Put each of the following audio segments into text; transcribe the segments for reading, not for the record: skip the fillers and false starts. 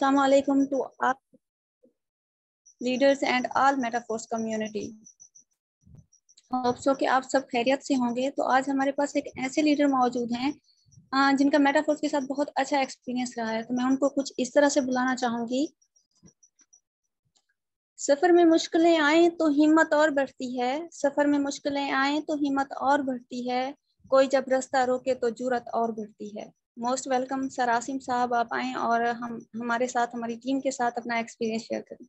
Assalamu alaikum to all leaders and all Metaforce community. Hope so कि आप सब खैरियत से होंगे। तो आज हमारे पास एक ऐसे लीडर मौजूद हैं जिनका मेटाफोर्स के साथ बहुत अच्छा एक्सपीरियंस रहा है। तो मैं उनको कुछ इस तरह से बुलाना चाहूंगी। सफर में मुश्किलें आए तो हिम्मत और बढ़ती है, सफर में मुश्किलें आए तो हिम्मत और बढ़ती है, कोई जब रास्ता रोके तो जुर्रत और बढ़ती है। मोस्ट वेलकम सर आसिम साहब, आप आए और हम हमारे साथ हमारी टीम के साथ अपना एक्सपीरियंस शेयर करें।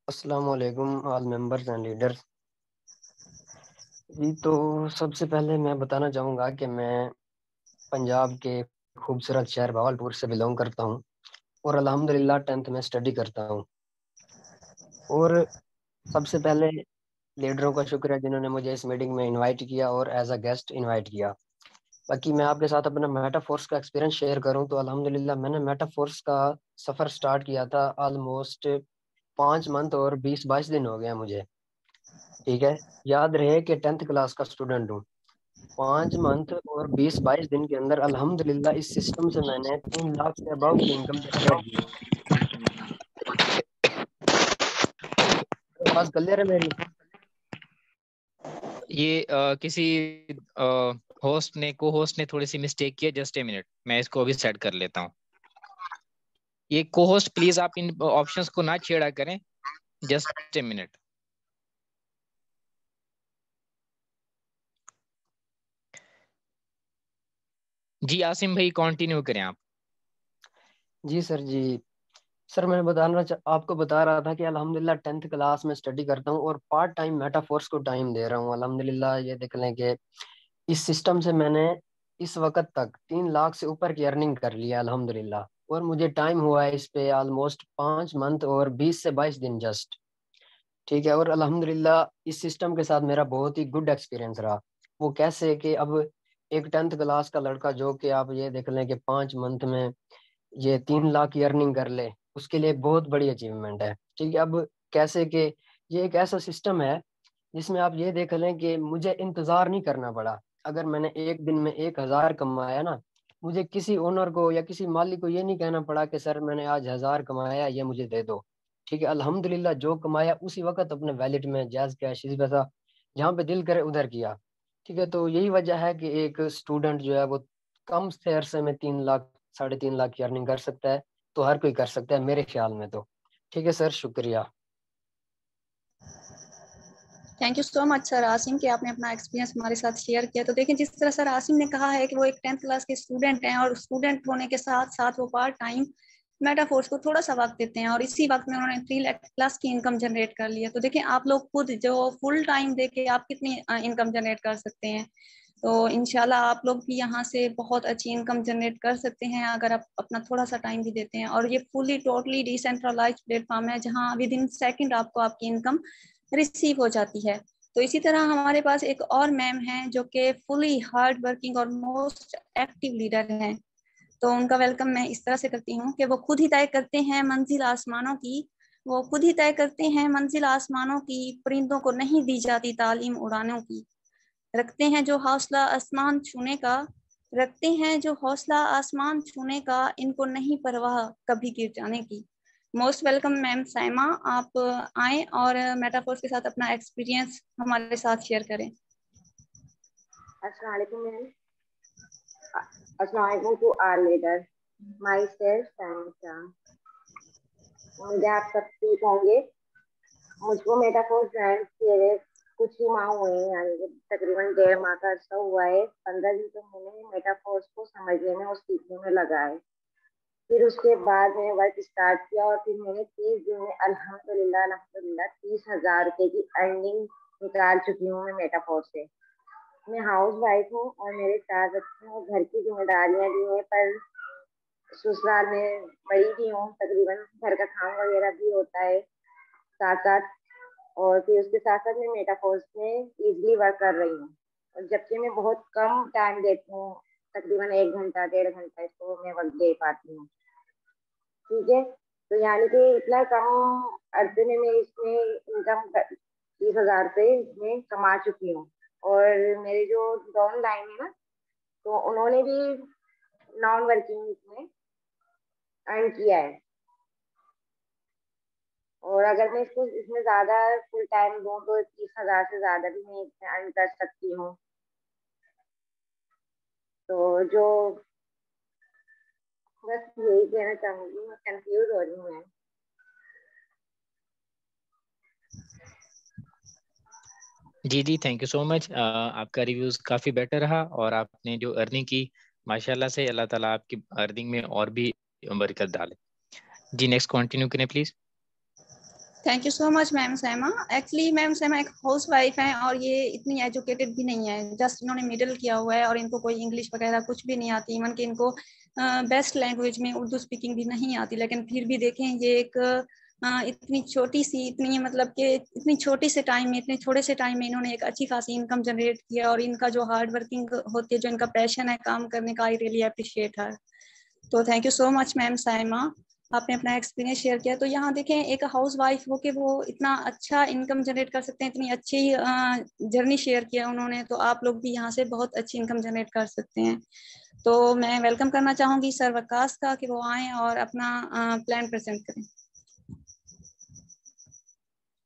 अस्सलाम वालेकुम ऑल मेंबर्स एंड लीडर्स। जी, तो सबसे पहले मैं बताना चाहूँगा कि मैं पंजाब के खूबसूरत शहर भावलपुर से बिलोंग करता हूँ और अल्हम्दुलिल्लाह 10th में स्टडी करता हूँ। और सबसे पहले लीडरों का शुक्र है जिन्होंने मुझे इस मीटिंग में इनवाइट किया और एज अ गेस्ट इनवाइट किया। बाकी मैं आपके साथ अपना मेटाफोर्स का एक्सपीरियंस शेयर करूँ तो अल्हम्दुलिल्लाह मैंने मेटाफोर्स का सफ़र स्टार्ट किया था ऑलमोस्ट 5 मंथ और 20-22 दिन हो गए हैं मुझे। ठीक है, याद रहे कि 10th क्लास का स्टूडेंट हूँ। 5 मंथ और 20-22 दिन के अंदर अल्हम्दुलिल्लाह इस सिस्टम से मैंने 3 लाख से अबव की इनकम जनरेट की। तो आवाज क्लियर है मेरी? ये किसी होस्ट ने थोड़ी सी मिस्टेक की है। जस्ट ए मिनट, मैं इसको अभी सेट कर लेता हूँ। ये को होस्ट प्लीज आप इन ऑप्शंस को ना छेड़ा करें। Just a minute. जी आसिम भाई कंटिन्यू करें आप। जी सर जी। सर मैं आपको बता रहा था कि अल्हम्दुलिल्लाह 10th क्लास में स्टडी करता हूँ और पार्ट टाइम मेटाफोर्स को टाइम दे रहा हूँ। अल्हम्दुलिल्लाह ये देख लें कि इस सिस्टम से मैंने इस वक्त तक 3 लाख से ऊपर की अर्निंग कर लिया अल्हम्दुलिल्लाह। और मुझे टाइम हुआ है इस पे ऑलमोस्ट 5 मंथ और 20 से 22 दिन जस्ट। ठीक है, और अल्हम्दुलिल्लाह इस सिस्टम के साथ मेरा बहुत ही गुड एक्सपीरियंस रहा। वो कैसे कि अब एक 10th क्लास का लड़का जो कि आप ये देख लें कि 5 मंथ में ये 3 लाख की अर्निंग कर ले, उसके लिए बहुत बड़ी अचीवमेंट है। ठीक है, अब कैसे कि ये एक ऐसा सिस्टम है जिसमें आप ये देख लें कि मुझे इंतजार नहीं करना पड़ा। अगर मैंने एक दिन में 1,000 कमाया ना, मुझे किसी ओनर को या किसी मालिक को ये नहीं कहना पड़ा कि सर मैंने आज 1,000 कमाया, ये मुझे दे दो। ठीक है, अल्हम्दुलिल्लाह जो कमाया उसी वक्त अपने वैलेट में जैज कैश इसी पैसा जहाँ पे दिल करे उधर किया। ठीक है, तो यही वजह है कि एक स्टूडेंट जो है वो कम से अरसे में 3 लाख 3.5 लाख की अर्निंग कर सकता है। तो हर कोई कर सकता है मेरे ख्याल में तो। ठीक है सर, शुक्रिया। Thank you so much sir Asim कि आपने अपना एक्सपीरियंस हमारे साथ शेयर किया। तो देखिए, जिस तरह सर आसिम ने कहा है कि वो एक 10th क्लास के स्टूडेंट हैं और स्टूडेंट होने के साथ साथ वो पार्ट टाइम मेटाफोर्स को थोड़ा सा वक्त देते हैं और इसी वक्त में उन्होंने 3 लाख की इनकम जनरेट कर लिया। तो देखिए, आप लोग खुद जो फुल टाइम देके आप कितनी इनकम जनरेट कर सकते हैं। तो इंशाल्लाह आप लोग भी यहाँ से बहुत अच्छी इनकम जनरेट कर सकते हैं अगर आप अपना थोड़ा सा टाइम भी देते हैं। और ये फुली टोटली डिसेंट्रलाइज्ड प्लेटफॉर्म है जहाँ विद इन सेकंड आपको आपकी इनकम रिसीव हो जाती है। तो इसी तरह हमारे पास एक और मैम हैं जो कि फुली हार्ड वर्किंग और मोस्ट एक्टिव लीडर हैं। तो उनका वेलकम मैं इस तरह से करती हूँ कि वो खुद ही तय करते हैं मंजिल आसमानों की, वो खुद ही तय करते हैं मंजिल आसमानों की, परिंदों को नहीं दी जाती तालीम उड़ानों की, रखते हैं जो हौसला आसमान छूने का, रखते हैं जो हौसला आसमान छूने का, इनको नहीं परवाह कभी गिर जाने की। मोस्ट वेलकम मैम साइमा, आप आए और मेटाफोर्स के साथ अपना एक्सपीरियंस हमारे साथ शेयर करें। अस्सलाम वालेकुम मैम। अस्सलाम वालेकुम to our leader, myself Saima. मुझे आप सब ठीक होंगे। मुझको मेटाफोर्स ज्वाइन किए हुए कुछ ही माह हुए हैं, यानी कि तकरीबन 1.5 माह का अर्सा हुआ है। 15 दिन तो मैंने मेटाफोर्स को समझने में और सीखने में लगा है। फिर उसके बाद मैंने वर्क स्टार्ट किया और फिर मैंने 30 दिन में अल्हम्दुलिल्लाह 30,000 रुपये की अर्निंग निकाल चुकी हूँ मैं मेटाफोर्स से। मैं हाउस वाइफ हूँ और मेरे 4 बच्चे हैं और घर की जिम्मेदारियां भी हैं, पर ससुराल में बड़ी भी हूँ, तकरीबन घर का काम वगैरह भी होता है साथ साथ। और फिर उसके साथ साथ मैं मेटाफोर्स में इजली वर्क कर रही हूँ, और जबकि मैं बहुत कम टाइम देती हूँ, तकरीबन 1 घंटा 1.5 घंटा इसको मैं वक्त दे पाती हूँ। ठीक है, तो यानी कि इतना कम अर्से में मैं इसमें इनकम 30,000 रुपये में कमा चुकी हूँ। और मेरे जो डाउन लाइन है ना, तो उन्होंने भी नॉन वर्किंग में अर्न किया है। और अगर मैं इसको इसमें ज्यादा फुल टाइम दूं तो 30,000 से ज्यादा भी मैं इसमें अर्न कर सकती हूँ। तो जो बस यही कहना चाहूंगी, मैं कंफ्यूज हो रही हूँ मैं। जी जी, थैंक यू सो मच। आपका रिव्यूज काफी बेटर रहा और आपने जो अर्निंग की, माशाल्लाह से, अल्लाह ताला आपकी अर्निंग में और भी बरकत डाले। जी नेक्स्ट कंटिन्यू करें please. Thank you so much ma'am सैमा। एक्चुअली मैम सैमा एक हाउस वाइफ हैं और ये इतनी एजुकेटेड भी नहीं है, जस्ट इन्होंने मिडिल किया हुआ है और इनको कोई इंग्लिश वगैरह कुछ भी नहीं आती, इवन कि इनको बेस्ट लैंग्वेज में उर्दू स्पीकिंग भी नहीं आती, लेकिन फिर भी देखें ये एक इतनी छोटी सी, इतनी मतलब कि इतनी छोटी से टाइम में, इतने छोटे से टाइम में इन्होंने एक अच्छी खासी इनकम जनरेट किया। और इनका जो हार्ड वर्किंग होती है, जो इनका पैशन है काम करने का, आई रियली अप्रिशिएट हर। तो thank you so much ma'am Saima, आपने अपना एक्सपीरियंस शेयर किया। तो यहाँ देखें एक हाउस वाइफ हो के वो इतना अच्छा इनकम जनरेट कर सकते हैं, इतनी अच्छी जर्नी शेयर किया उन्होंने, तो आप लोग भी यहाँ से बहुत अच्छी इनकम जनरेट कर सकते हैं। तो मैं वेलकम करना चाहूंगी सर वकास का कि वो आए और अपना प्लान प्रेजेंट करें।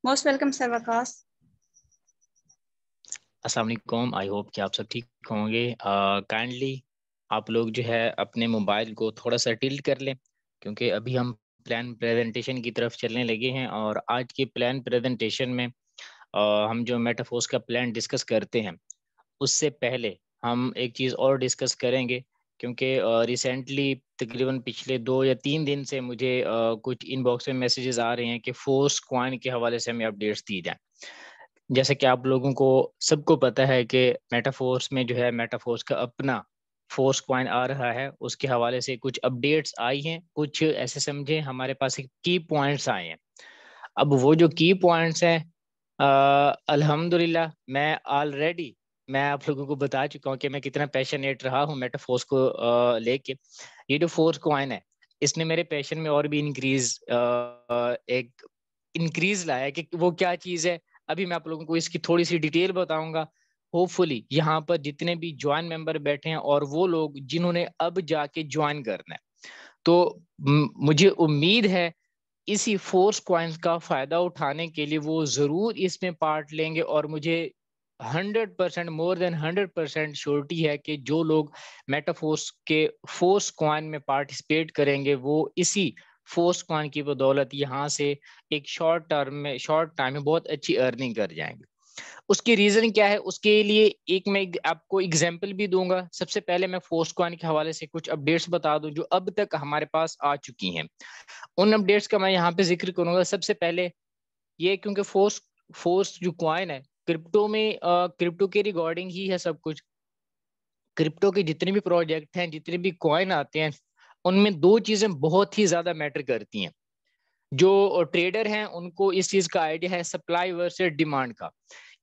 Most welcome sir Waqas. अस्सलाम वालेकुम, आई होप कि आप सब ठीक होंगे। काइंडली आप लोग जो है अपने मोबाइल को थोड़ा सा टिल्ट कर लें, क्योंकि अभी हम प्लान प्रेजेंटेशन की तरफ चलने लगे हैं। और आज के प्लान प्रेजेंटेशन में हम जो मेटाफोर्स का प्लान डिस्कस करते हैं, उससे पहले हम एक चीज़ और डिस्कस करेंगे, क्योंकि रिसेंटली तकरीबन पिछले 2 या 3 दिन से मुझे कुछ इनबॉक्स में मैसेजेस आ रहे हैं कि फोर्स कॉइन के हवाले से हमें अपडेट्स दी जाए। जैसे कि आप लोगों को सबको पता है कि मेटाफोर्स में जो है, मेटाफोर्स का अपना फोर्स कॉइन आ रहा है, उसके हवाले से कुछ अपडेट्स आई हैं। कुछ ऐसे समझे हमारे पास एक की पॉइंट्स आए हैं। अब वो जो की पॉइंट्स हैं, अल्हम्दुलिल्लाह मैं आप लोगों को बता चुका हूँ कि मैं कितना पैशनेट रहा हूँ मेटाफोर्स को लेके। ये जो फोर्स कॉइन है, इसने मेरे पैशन में और भी एक इंक्रीज लाया कि वो क्या चीज़ है। अभी मैं आप लोगों को इसकी थोड़ी सी डिटेल बताऊंगा। होपफुली यहाँ पर जितने भी ज्वाइन मेंबर बैठे हैं और वो लोग जिन्होंने अब जाके ज्वाइन करना है, तो मुझे उम्मीद है इसी फोर्स कॉइन्स का फायदा उठाने के लिए वो जरूर इसमें पार्ट लेंगे। और मुझे 100%, मोर देन 100% श्योरिटी है कि जो लोग मेटाफोर्स के फोर्स कॉइन में पार्टिसिपेट करेंगे, वो इसी फोर्स कॉइन की बदौलत यहाँ से एक शॉर्ट टाइम में बहुत अच्छी अर्निंग कर जाएंगे। उसकी रीजन क्या है, उसके लिए एक मैं आपको एग्जांपल भी दूंगा। सबसे पहले मैं फोर्स कॉइन के हवाले से कुछ अपडेट्स बता दूं जो अब तक हमारे पास आ चुकी हैं। उन अपडेट्स का मैं यहाँ पे जिक्र करूंगा। सबसे पहले ये, क्योंकि फोर्स जो कॉइन है, क्रिप्टो में क्रिप्टो के रिगार्डिंग ही है सब कुछ। क्रिप्टो के जितने भी प्रोजेक्ट हैं, जितने भी कॉइन आते हैं, उनमें दो चीजें बहुत ही ज्यादा मैटर करती हैं। जो ट्रेडर हैं उनको इस चीज का आइडिया है, सप्लाई वर्सेस डिमांड का।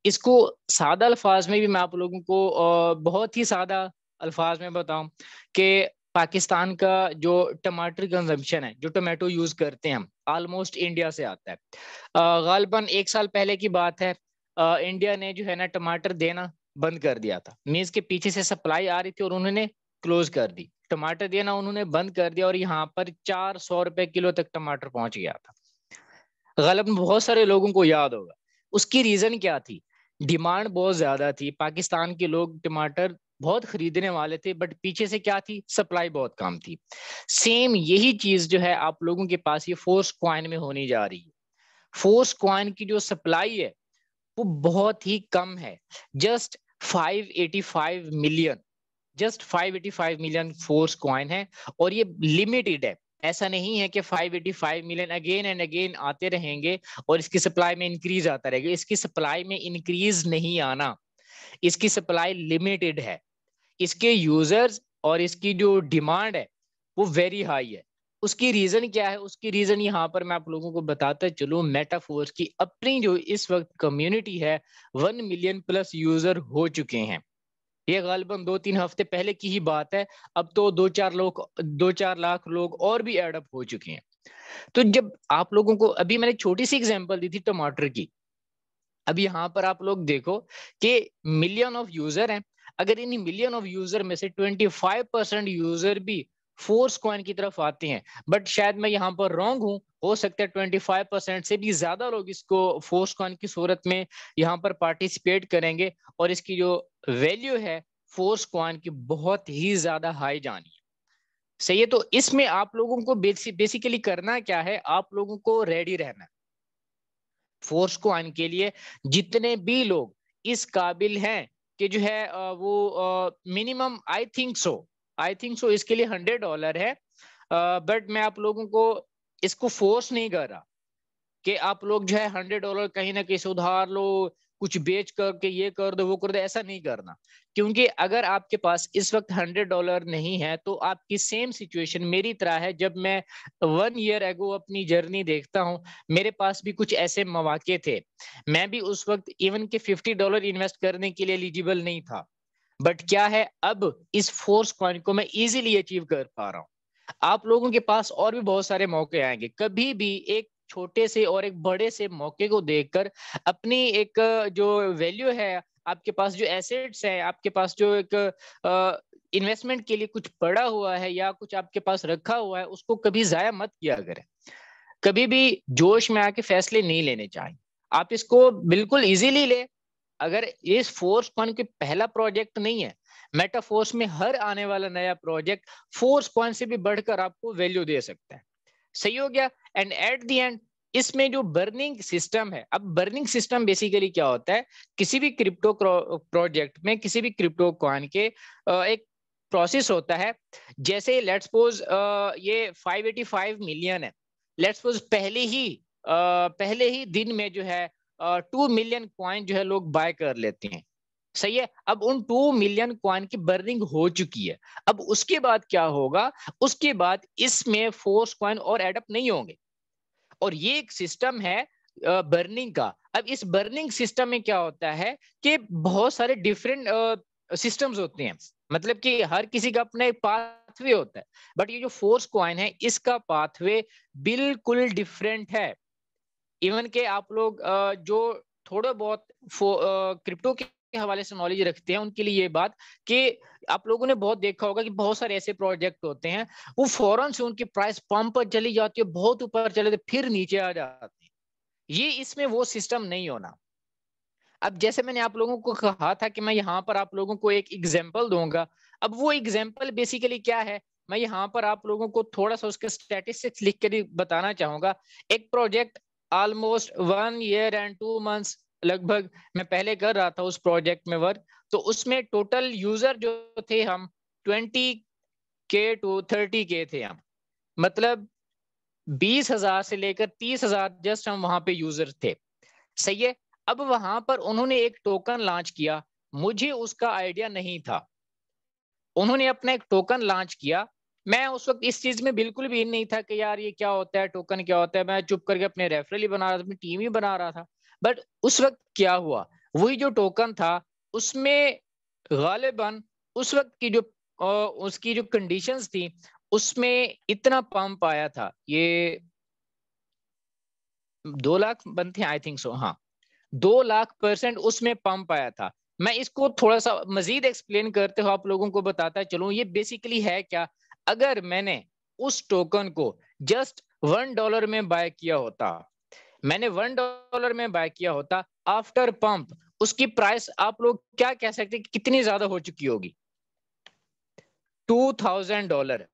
इसको सादा अल्फाज में भी मैं आप लोगों को बहुत ही सादा अल्फाज में बताऊं कि पाकिस्तान का जो टमाटर कंजम्पशन है, जो टमाटो यूज करते हैं हम, ऑलमोस्ट इंडिया से आता है। गालिबन 1 साल पहले की बात है, इंडिया ने जो है ना टमाटर देना बंद कर दिया था। मीन्स के पीछे से सप्लाई आ रही थी और उन्होंने क्लोज कर दी, टमाटर देना उन्होंने बंद कर दिया। और यहाँ पर 400 रुपए किलो तक टमाटर पहुंच गया था। गालिबन बहुत सारे लोगों को याद होगा। उसकी रीजन क्या थी? डिमांड बहुत ज्यादा थी, पाकिस्तान के लोग टमाटर बहुत खरीदने वाले थे, बट पीछे से क्या थी, सप्लाई बहुत कम थी। सेम यही चीज जो है आप लोगों के पास ये फोर्स कॉइन में होने जा रही है। फोर्स कॉइन की जो सप्लाई है वो बहुत ही कम है, just 585 million, just 585 million force coin है। और ये लिमिटेड है, ऐसा नहीं है कि 585 मिलियन अगेन एंड अगेन आते रहेंगे और इसकी सप्लाई में इंक्रीज आता रहेगा। इसकी सप्लाई में इंक्रीज नहीं आना, इसकी सप्लाई लिमिटेड है। इसके यूजर्स और इसकी जो डिमांड है वो वेरी हाई है। उसकी रीजन क्या है? उसकी रीजन यहाँ पर मैं आप लोगों को बताता चलूं। मेटाफोर्स की अपनी जो इस वक्त कम्युनिटी है, 1 मिलियन प्लस यूजर हो चुके हैं। ये गालिबन 2-3 हफ्ते पहले की ही बात है। अब तो 2-4 लाख लोग और भी एडअप हो चुके हैं। तो जब आप लोगों को, अभी मैंने छोटी सी एग्जांपल दी थी टमाटर की, अब यहाँ पर आप लोग देखो कि मिलियन ऑफ यूजर हैं। अगर इन मिलियन ऑफ यूजर में से 25% यूजर भी फोर्स कॉइन की तरफ आते हैं, बट शायद मैं यहाँ पर रॉन्ग हूँ, हो सकता है 25% से भी ज्यादा लोग इसको फोर्स कॉइन की सूरत में यहाँ पर पार्टिसिपेट करेंगे और इसकी जो वैल्यू है फोर्स कॉइन की बहुत ही ज्यादा हाई जानी है। सही है, तो इसमें आप लोगों को बेसिकली करना क्या है, आप लोगों को रेडी रहना है फोर्स कॉइन के लिए। जितने भी लोग इस काबिल हैं कि जो है वो मिनिमम आई थिंक सो इसके लिए $100 है, बट मैं आप लोगों को इसको फोर्स नहीं कर रहा कि आप लोग जो है $100 कहीं ना कहीं से उधार लो, कुछ बेच करके ये कर दो वो कर दो, ऐसा नहीं करना। क्योंकि अगर आपके पास इस वक्त $100 नहीं है तो आपकी सेम सिचुएशन मेरी तरह है। जब मैं 1 ईयर एगो अपनी जर्नी देखता हूँ, मेरे पास भी कुछ ऐसे मौके थे, मैं भी उस वक्त इवन के $50 इन्वेस्ट करने के लिए एलिजिबल नहीं था, बट क्या है अब इस फोर्स कॉइन को मैं इजीली अचीव कर पा रहा हूँ। आप लोगों के पास और भी बहुत सारे मौके आएंगे, कभी भी एक छोटे से और एक बड़े से मौके को देखकर अपनी एक जो वैल्यू है, आपके पास जो एसेट्स है, आपके पास जो एक इन्वेस्टमेंट के लिए कुछ पड़ा हुआ है या कुछ आपके पास रखा हुआ है, उसको कभी जाया मत किया करें। कभी भी जोश में आके फैसले नहीं लेने चाहिए, आप इसको बिल्कुल इजीली ले। अगर इस फोर्स कॉइन के पहला प्रोजेक्ट नहीं है, मेटाफोर्स में हर आने वाला नया प्रोजेक्ट फोर्स कॉइन से भी बढ़कर आपको वैल्यू दे सकता है। सही हो गया। एंड एट द एंड इसमें जो बर्निंग सिस्टम है, अब बर्निंग सिस्टम बेसिकली क्या होता है, किसी भी क्रिप्टो प्रोजेक्ट में, किसी भी क्रिप्टो कॉइन के एक प्रोसेस होता है। जैसे लेट्स सपोज ये 585 मिलियन है, लेट्स सपोज पहले ही दिन में जो है 2 मिलियन कॉइन जो है लोग बाय कर लेते हैं। सही है, अब उन 2 मिलियन कॉइन की बर्निंग हो चुकी है। अब उसके बाद क्या होगा, उसके बाद इसमें फोर्स कॉइन और एडअप नहीं होंगे, और ये एक सिस्टम है बर्निंग का। अब इस बर्निंग सिस्टम में क्या होता है कि बहुत सारे डिफरेंट सिस्टम्स होते हैं, मतलब कि हर किसी का अपना एक पाथवे होता है, बट ये जो फोर्स कॉइन है इसका पाथवे बिल्कुल डिफरेंट है। इवन के आप लोग जो थोड़ा बहुत क्रिप्टो के हवाले से नॉलेज रखते हैं उनके लिए ये बात कि आप लोगों ने बहुत देखा होगा कि बहुत सारे ऐसे प्रोजेक्ट होते हैं, वो फौरन से उनकी प्राइस पंप पर चली जाती है, बहुत ऊपर चले जाते फिर नीचे आ जाते हैं। ये इसमें वो सिस्टम नहीं होना। अब जैसे मैंने आप लोगों को कहा था कि मैं यहाँ पर आप लोगों को एक एग्जाम्पल दूंगा, अब वो एग्जाम्पल बेसिकली क्या है, मैं यहाँ पर आप लोगों को थोड़ा सा उसके स्टैटिस्टिक्स लिख कर बताना चाहूंगा। एक project almost 1 year and 2 months लगभग मैं पहले कर रहा था उस प्रोजेक्ट में वर्क, तो उसमें टोटल यूजर जो थे हम 20K to 30K थे हम, मतलब 20,000 से लेकर 30,000 जस्ट हम वहां पे यूजर थे। सही है, अब वहां पर उन्होंने एक टोकन लॉन्च किया, मुझे उसका आइडिया नहीं था। उन्होंने अपना एक टोकन लॉन्च किया, मैं उस वक्त इस चीज में बिल्कुल भी नहीं था कि यार ये क्या होता है, टोकन क्या होता है, मैं चुप करके अपने रेफरल ही बना रहा था, अपनी टीम ही बना रहा था। बट उस वक्त क्या हुआ, वही जो टोकन था उसमें गालिबन उस वक्त की जो उसकी जो कंडीशंस थी उसमें इतना पंप आया था, ये 2 लाख बनते आई थिंक सो, हाँ 2 लाख% उसमें पंप आया था। मैं इसको थोड़ा सा मजीद एक्सप्लेन करते हुए आप लोगों को बताता चलूं ये बेसिकली है क्या। अगर मैंने उस टोकन को जस्ट $1 में बाय किया होता, मैंने $1 में बाय किया होता, आफ्टर पंप उसकी प्राइस आप लोग क्या कह सकते हैं कितनी ज्यादा हो चुकी होगी, $2,000।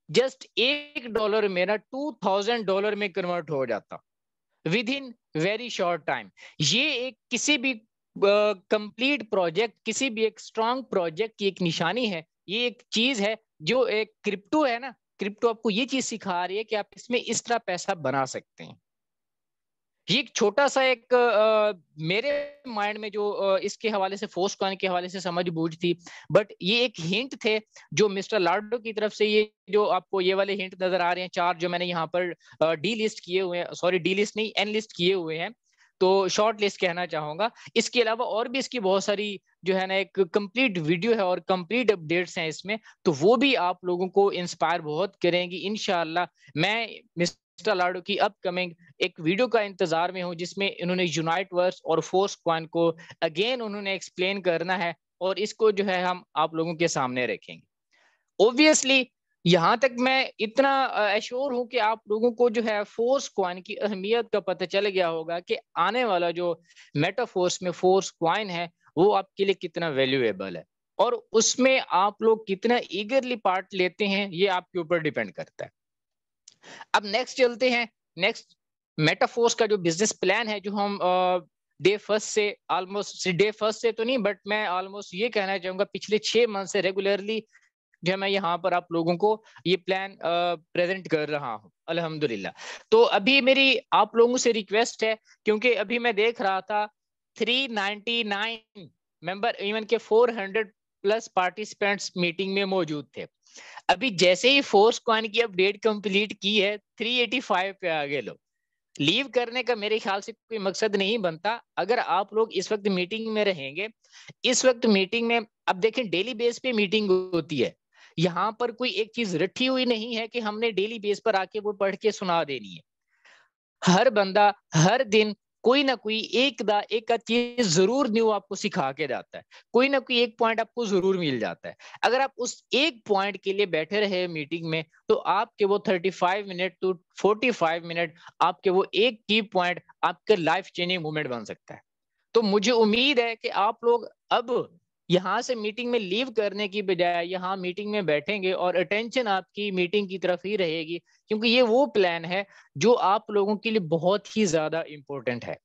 जस्ट $1 मेरा $2,000 में कन्वर्ट हो जाता with in very short time. ये एक किसी भी कंप्लीट प्रोजेक्ट, किसी भी एक स्ट्रॉन्ग प्रोजेक्ट की एक निशानी है। ये एक चीज है जो एक क्रिप्टो है ना, क्रिप्टो आपको ये चीज सिखा रही है कि आप इसमें इस तरह पैसा बना सकते हैं। ये एक छोटा सा एक मेरे माइंड में जो इसके हवाले से फोर्स कॉइन के हवाले से समझ बूझ थी, बट ये एक हिंट थे जो मिस्टर लाडो की तरफ से, ये जो आपको ये वाले हिंट नजर आ रहे हैं 4 जो मैंने यहाँ पर डी लिस्ट किए हुए हैं, सॉरी डी लिस्ट नहीं एन लिस्ट किए हुए हैं, तो शॉर्ट लिस्ट कहना चाहूंगा। इसके अलावा और भी इसकी बहुत सारी जो है ना एक कंप्लीट वीडियो है और कंप्लीट अपडेट्स हैं इसमें, तो वो भी आप लोगों को इंस्पायर बहुत करेंगी इंशाल्लाह। मैं मिस्टर लाडो की अपकमिंग एक वीडियो का इंतजार में हूं जिसमें इन्होंने यूनाइट वर्स और फोर्स कॉइन को अगेन उन्होंने एक्सप्लेन करना है। और इसको जो है हम आप लोगों के सामने रखेंगे। ऑब्वियसली यहाँ तक मैं इतना एश्योर हूं कि आप लोगों को जो है फोर्स क्वाइन की अहमियत का पता चल गया होगा कि आने वाला जो मेटाफोर्स में फोर्स क्वाइन है वो आपके लिए कितना वैल्यूएबल है और उसमें आप लोग कितना ईगरली पार्ट लेते हैं, ये आपके ऊपर डिपेंड करता है। अब नेक्स्ट चलते हैं। नेक्स्ट मेटाफोर्स का जो बिजनेस प्लान है, जो हम डे फर्स्ट से तो नहीं, बट मैं ऑलमोस्ट ये कहना चाहूंगा पिछले 6 मंथ से रेगुलरली जो मैं यहाँ पर आप लोगों को ये प्लान प्रेजेंट कर रहा हूँ अल्हम्दुलिल्लाह। तो अभी मेरी आप लोगों से रिक्वेस्ट है, क्योंकि अभी मैं देख रहा था 399 मेंबर, इवन के 400 प्लस पार्टिसिपेंट्स मीटिंग में मौजूद थे। अभी जैसे ही फोर्स क्वाइन की अपडेट कंप्लीट की है 385 पे आ गए लोग। लीव करने का मेरे ख्याल से कोई मकसद नहीं बनता अगर आप लोग इस वक्त मीटिंग में रहेंगे। इस वक्त मीटिंग में अब देखें डेली बेस पे मीटिंग होती है, यहाँ पर कोई एक चीज रखी हुई नहीं है कि हमने डेली बेस पर आके वो पढ़ के सुना देनी है। हर बंदा हर दिन कोई ना कोई एक चीज जरूर न्यू आपको सिखा के जाता है, कोई ना कोई एक पॉइंट आपको जरूर मिल जाता है। अगर आप उस एक पॉइंट के लिए बैठे रहे मीटिंग में तो आपके वो 35 मिनट टू 45 मिनट आपके वो एक की पॉइंट आपके लाइफ चेंजिंग मोमेंट बन सकता है। तो मुझे उम्मीद है कि आप लोग अब यहाँ से मीटिंग में लीव करने की बजाय यहाँ मीटिंग में बैठेंगे और अटेंशन आपकी मीटिंग की तरफ ही रहेगी, क्योंकि ये वो प्लान है जो आप लोगों के लिए बहुत ही ज्यादा इंपॉर्टेंट है।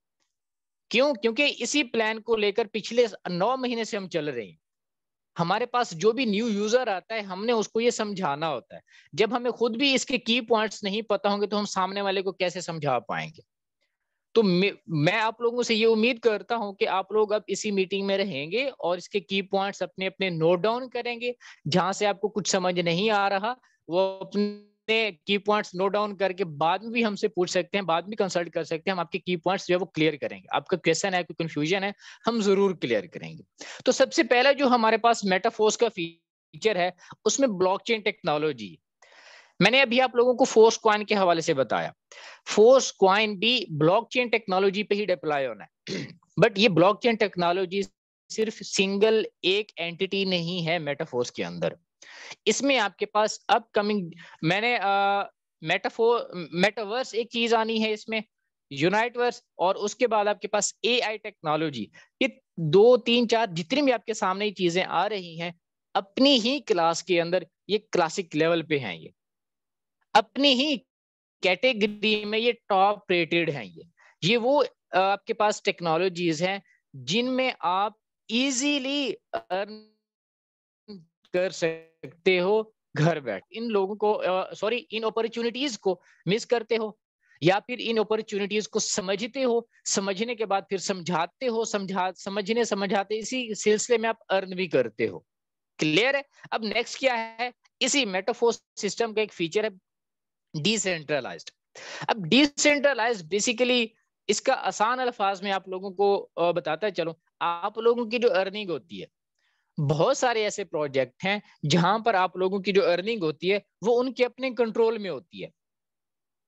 क्यों? क्योंकि इसी प्लान को लेकर पिछले 9 महीने से हम चल रहे हैं। हमारे पास जो भी न्यू यूजर आता है हमने उसको ये समझाना होता है। जब हमें खुद भी इसके की पॉइंट्स नहीं पता होंगे तो हम सामने वाले को कैसे समझा पाएंगे। तो मैं आप लोगों से ये उम्मीद करता हूं कि आप लोग अब इसी मीटिंग में रहेंगे और इसके की पॉइंट्स अपने अपने नोट डाउन करेंगे। जहां से आपको कुछ समझ नहीं आ रहा वो अपने की पॉइंट्स नोट डाउन करके बाद में भी हमसे पूछ सकते हैं, बाद में कंसल्ट कर सकते हैं। हम आपके की पॉइंट्स जो है वो क्लियर करेंगे। आपका क्वेश्चन है, कोई कंफ्यूजन है, हम जरूर क्लियर करेंगे। तो सबसे पहला जो हमारे पास मेटाफोर्स का फीचर है उसमें ब्लॉकचेन टेक्नोलॉजी। मैंने अभी आप लोगों को फोर्स क्वाइन के हवाले से बताया, फोर्स क्वाइन भी ब्लॉकचेन टेक्नोलॉजी पे ही डिप्लॉय होना है। बट ये ब्लॉकचेन टेक्नोलॉजी सिर्फ सिंगल एक एंटिटी नहीं है मेटाफोर्स के अंदर। इसमें आपके पास अपकमिंग मैंने मेटावर्स एक चीज आनी है इसमें, यूनाइटवर्स, और उसके बाद आपके पास एआई टेक्नोलॉजी। ये 2 3 4 जितनी भी आपके सामने चीजें आ रही हैं अपनी ही क्लास के अंदर ये क्लासिक लेवल पे हैं, ये अपनी ही कैटेगरी में ये टॉप रेटेड हैं। ये वो आपके पास टेक्नोलॉजीज हैं जिनमें आप इजीली अर्न कर सकते हो घर बैठ। इन लोगों को इन अपॉर्चुनिटीज को मिस करते हो या फिर इन अपॉर्चुनिटीज को समझते हो, समझने के बाद फिर समझाते हो, समझाते इसी सिलसिले में आप अर्न भी करते हो। क्लियर है? अब नेक्स्ट क्या है, इसी मेटाफोर्स सिस्टम का एक फीचर है डिसेंट्रलाइज्ड। अब डिसेंट्रलाइज्ड बेसिकली इसका आसान अल्फाज में आप लोगों को बताता चलूं, आप लोगों की जो अर्निंग होती है, बहुत सारे ऐसे प्रोजेक्ट हैं जहां पर आप लोगों की जो अर्निंग होती है वो उनके अपने कंट्रोल में होती है।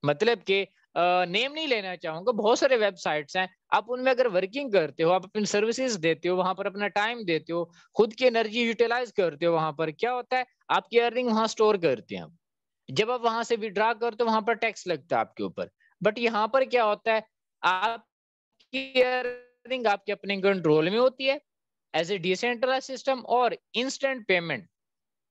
मतलब कि नेम नहीं लेना चाहूंगा, बहुत सारे वेबसाइट्स हैं, आप उनमें अगर वर्किंग करते हो, आप अपनी सर्विसेज देते हो, वहां पर अपना टाइम देते हो, खुद की एनर्जी यूटिलाइज करते हो, वहां पर क्या होता है आपकी अर्निंग वहां स्टोर करते हैं। जब आप वहां से विड्रॉ करते हो वहां पर टैक्स लगता है आपके ऊपर। बट यहाँ पर क्या होता है, आपकी अर्निंग आपके अपने कंट्रोल में होती है एज ए डिसेंट्रलाइज्ड सिस्टम, और इंस्टेंट पेमेंट।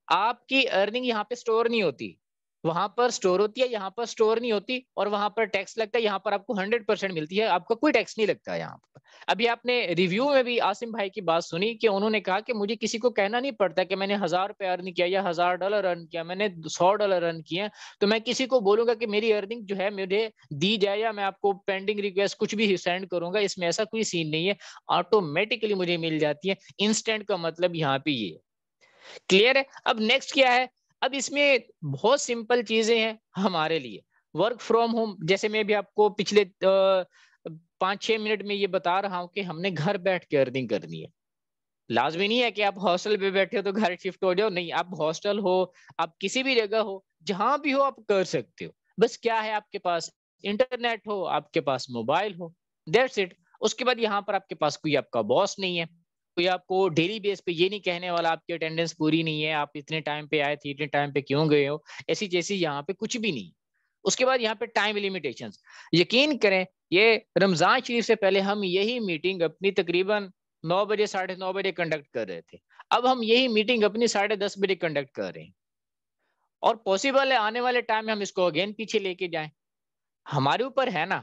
आपकी अर्निंग यहाँ पे स्टोर नहीं होती, वहां पर स्टोर होती है, यहाँ पर स्टोर नहीं होती, और वहां पर टैक्स लगता है। यहाँ पर आपको 100% मिलती है, आपका कोई टैक्स नहीं लगता है यहाँ पर। अभी आपने रिव्यू में भी आसिम भाई की बात सुनी कि उन्होंने कहा कि मुझे किसी को कहना नहीं पड़ता कि मैंने $1000 अर्न किया या $1000 अर्न किया, मैंने $100 अर्न किया, तो मैं किसी को बोलूंगा कि मेरी अर्निंग जो है मुझे दी जाए या मैं आपको पेंडिंग रिक्वेस्ट कुछ भी सेंड करूंगा, इसमें ऐसा कोई सीन नहीं है, ऑटोमेटिकली मुझे मिल जाती है। इंस्टेंट का मतलब यहाँ पे ये। क्लियर है? अब नेक्स्ट क्या है, अब इसमें बहुत सिंपल चीजें हैं हमारे लिए। वर्क फ्रॉम होम, जैसे मैं भी आपको पिछले 5-6 मिनट में ये बता रहा हूं कि हमने घर बैठ के अर्निंग करनी है। लाजमी नहीं है कि आप हॉस्टल पे बैठे हो तो घर शिफ्ट हो जाओ, नहीं, आप हॉस्टल हो, आप किसी भी जगह हो, जहां भी हो आप कर सकते हो। बस क्या है, आपके पास इंटरनेट हो, आपके पास मोबाइल हो, दैट्स इट। उसके बाद यहाँ पर आपके पास कोई आपका बॉस नहीं है, कोई आपको डेली बेस पे ये नहीं कहने वाला आपकी अटेंडेंस पूरी नहीं है, आप इतने टाइम पे आए थे, इतने टाइम पे क्यों गए हो, ऐसी जैसी यहाँ पे कुछ भी नहीं। उसके बाद यहाँ पे टाइम लिमिटेशंस, यकीन करें ये रमजान शरीफ से पहले हम यही मीटिंग अपनी तकरीबन 9 बजे 9:30 बजे कंडक्ट कर रहे थे, अब हम यही मीटिंग अपनी 10:30 बजे कंडक्ट कर रहे हैं, और पॉसिबल है आने वाले टाइम में हम इसको अगेन पीछे लेके जाएं। हमारे ऊपर है ना,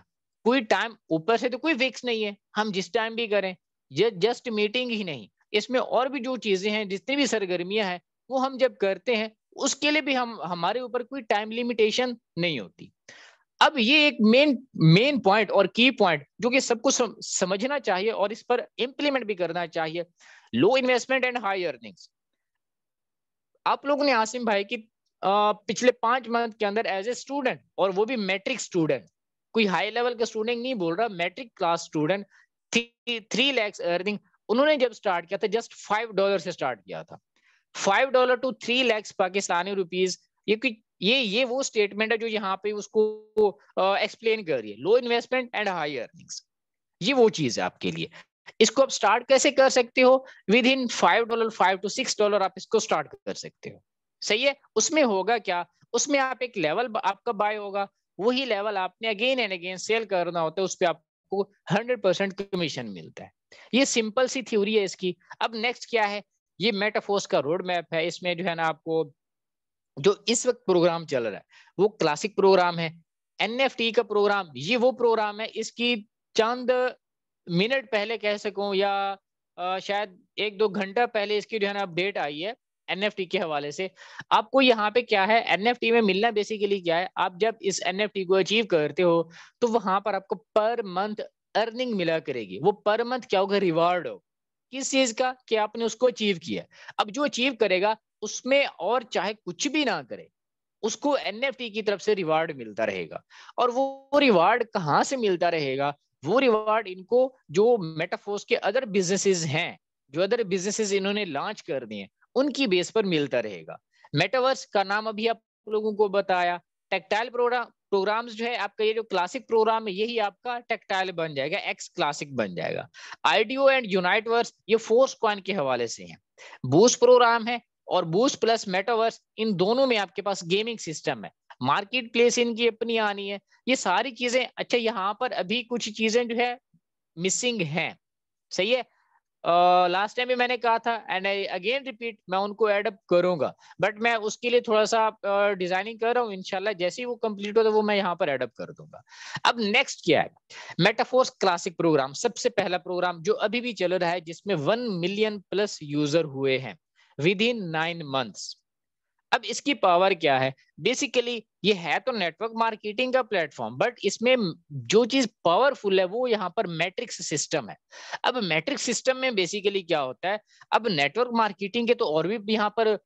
कोई टाइम ऊपर से तो कोई फिक्स नहीं है, हम जिस टाइम भी करें, ये जस्ट मीटिंग ही नहीं, इसमें और भी जो चीजें हैं, जितनी भी सरगर्मियां हैं, वो हम जब करते हैं उसके लिए भी हम हमारे ऊपर कोई टाइम लिमिटेशन नहीं होती। अब ये एक मेन पॉइंट और की पॉइंट जो कि सबको समझना चाहिए और इस पर इंप्लीमेंट भी करना चाहिए, लो इन्वेस्टमेंट एंड हाई अर्निंग्स। आप लोगों ने आसिम भाई की पिछले 5 मंथ के अंदर एज ए स्टूडेंट, और वो भी मैट्रिक स्टूडेंट, कोई हाई लेवल का स्टूडेंट नहीं बोल रहा, matric class student, 3 lakh earning उन्होंने जब स्टार्ट किया था, जस्ट $5 से स्टार्ट किया था। $5 टू 3 लाख पाकिस्तानी रुपीज, ये वो स्टेटमेंट है जो यहाँ पे उसको एक्सप्लेन कर रही है, लो इन्वेस्टमेंट एंड हाई अर्निंग्स। ये वो चीज है आपके लिए। इसको आप स्टार्ट कैसे कर सकते हो, विद इन $5, $5 to $6 आप इसको स्टार्ट कर सकते हो। सही है। उसमें होगा क्या, उसमें आप एक लेवल आपका बाय होगा, वही लेवल आपने अगेन एंड अगेन सेल करना होता है, उस पर आपको 100% कमीशन मिलता है। ये सिंपल सी थ्योरी है इसकी। अब नेक्स्ट क्या है, ये मेटाफोर्स का रोड मैप है। इसमें जो है ना आपको जो इस वक्त प्रोग्राम चल रहा है वो क्लासिक प्रोग्राम है। NFT का प्रोग्राम, ये वो प्रोग्राम है, इसकी चंद मिनट पहले कह सकूं या शायद 1-2 घंटा पहले इसकी जो है ना अपडेट आई है NFT के हवाले से। आपको यहाँ पे क्या है, NFT में मिलना बेसिकली क्या है, आप जब इस NFT को अचीव करते हो तो वहां पर आपको पर मंथ अर्निंग मिला करेगी। वो पर मंथ क्या होगा, रिवार्ड हो किस चीज का, कि आपने उसको अचीव किया। अब जो अचीव करेगा उसमें और चाहे कुछ भी ना करे, उसको NFT की तरफ से रिवार्ड मिलता रहेगा। और वो रिवार्ड कहाँ से मिलता रहेगा, वो रिवार्ड इनको जो मेटाफोर्स के अदर बिजनेसेस हैं, जो अदर बिजनेसेस इन्होंने लॉन्च कर दिए, उनकी बेस पर मिलता रहेगा। मेटावर्स का नाम अभी आप लोगों को बताया। टेक्टाइल प्रोग्राम्स जो है आपका, ये जो क्लासिक प्रोग्राम है यही आपका टेक्टाइल बन जाएगा, एक्स क्लासिक बन जाएगा। IDO एंड यूनाइटवर्स ये फोर्स कॉइन के हवाले से है। बूस्ट प्रोग्राम है और बूस्ट प्लस मेटावर्स, इन दोनों में आपके पास गेमिंग सिस्टम है। मार्केट प्लेस इनकी अपनी आनी है, ये सारी चीजें। अच्छा, यहाँ पर अभी कुछ चीजें जो है मिसिंग हैं, सही है। लास्ट टाइम भी मैंने कहा था एंड आई अगेन रिपीट, मैं उनको ऐड अप करूंगा, बट मैं उसके लिए थोड़ा सा डिजाइनिंग कर रहा हूँ। इंशाल्लाह जैसे ही वो कंप्लीट हो तो वो मैं यहाँ पर ऐड अप कर दूंगा। अब नेक्स्ट क्या है, मेटाफोर्स क्लासिक प्रोग्राम, सबसे पहला प्रोग्राम जो अभी भी चल रहा है, जिसमें 1 मिलियन प्लस यूजर हुए हैं विद इन 9 मंथ्स। अब इसकी पावर क्या है, बेसिकली ये है तो नेटवर्क मार्केटिंग का प्लेटफॉर्म, बट इसमें जो चीज पावरफुल है वो यहाँ पर मैट्रिक्स सिस्टम है। अब मैट्रिक्स सिस्टम में बेसिकली क्या होता है, अब नेटवर्क मार्केटिंग के तो और भी यहाँ पर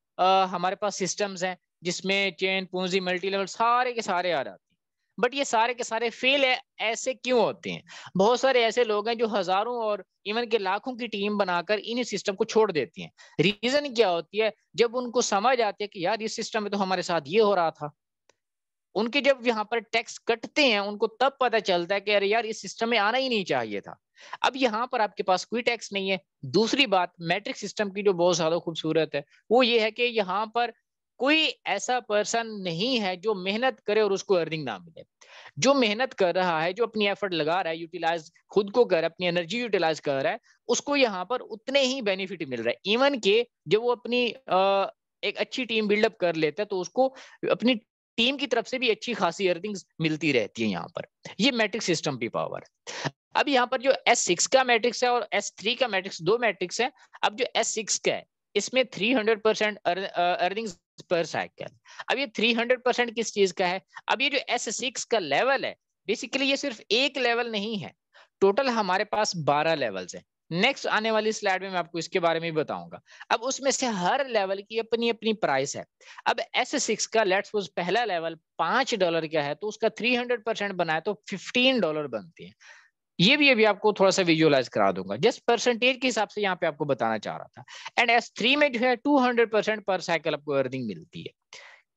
हमारे पास सिस्टम्स हैं, जिसमें चेन, पूंजी, मल्टी लेवल सारे के सारे आ जाते हैं। बट ये सारे के सारे फेल है, ऐसे क्यों होते हैं? बहुत सारे ऐसे लोग हैं जो हजारों और इवन के लाखों की टीम बनाकर इन सिस्टम को छोड़ देती हैं। रीजन क्या होती है, जब उनको समझ आती है कि यार इस सिस्टम में तो हमारे साथ ये हो रहा था, उनके जब यहाँ पर टैक्स कटते हैं उनको तब पता चलता है कि अरे यार इस सिस्टम में आना ही नहीं चाहिए था। अब यहाँ पर आपके पास कोई टैक्स नहीं है। दूसरी बात, मैट्रिक्स सिस्टम की जो बहुत ज्यादा खूबसूरत है वो ये है कि यहाँ पर कोई ऐसा पर्सन नहीं है जो मेहनत करे और उसको अर्निंग ना मिले। जो मेहनत कर रहा है, जो अपनी एफर्ट लगा रहा है, यूटिलाइज खुद को कर, अपनी एनर्जी यूटिलाइज कर रहा है, उसको यहाँ पर उतने ही बेनिफिट मिल रहा है। इवन के जब वो अपनी एक अच्छी टीम बिल्डअप कर लेता है तो उसको अपनी टीम की तरफ से भी अच्छी खासी अर्निंग्स मिलती रहती है यहाँ पर। ये मैट्रिक्स सिस्टम की पावर। अब यहाँ पर जो S6 का मैट्रिक्स है और S3 का मैट्रिक्स, दो मैट्रिक्स है। अब जो S6 का है इसमें 300% अर्निंग्स पर साइकिल। अब ये 300% किस चीज का है, अब ये जो S6 का लेवल है बेसिकली ये सिर्फ एक लेवल नहीं है, टोटल हमारे पास 12 लेवल्स हैं। नेक्स्ट आने वाली स्लाइड में मैं आपको इसके बारे में भी बताऊंगा। अब उसमें से हर लेवल की अपनी अपनी प्राइस है। अब S6 का लेट्स सपोज पहला लेवल $5 का है तो उसका 300% बनाए तो $15 बनते हैं। ये भी अभी आपको थोड़ा सा विजुअलाइज करा दूंगा, जस्ट परसेंटेज के हिसाब से यहाँ पे आपको बताना चाह रहा था। एंड S3 में जो है 200% पर साइकिल आपको अर्निंग मिलती है।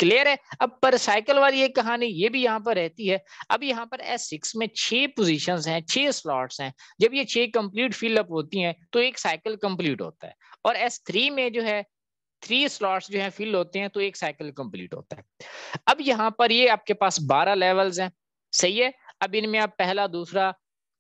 क्लियर है। अब पर साइकिल वाली एक कहानी ये भी यहाँ पर रहती है। अब यहाँ पर S6 में 6 पोजीशंस हैं, 6 स्लॉट्स हैं। जब ये 6 कंप्लीट फिलअप होती हैं तो एक साइकिल कंप्लीट होता है, और S3 में जो है 3 स्लॉट्स जो है फिल होते हैं तो एक साइकिल कंप्लीट होता है। अब यहाँ पर ये आपके पास 12 लेवल्स हैं, सही है। अब इनमें आप पहला, दूसरा,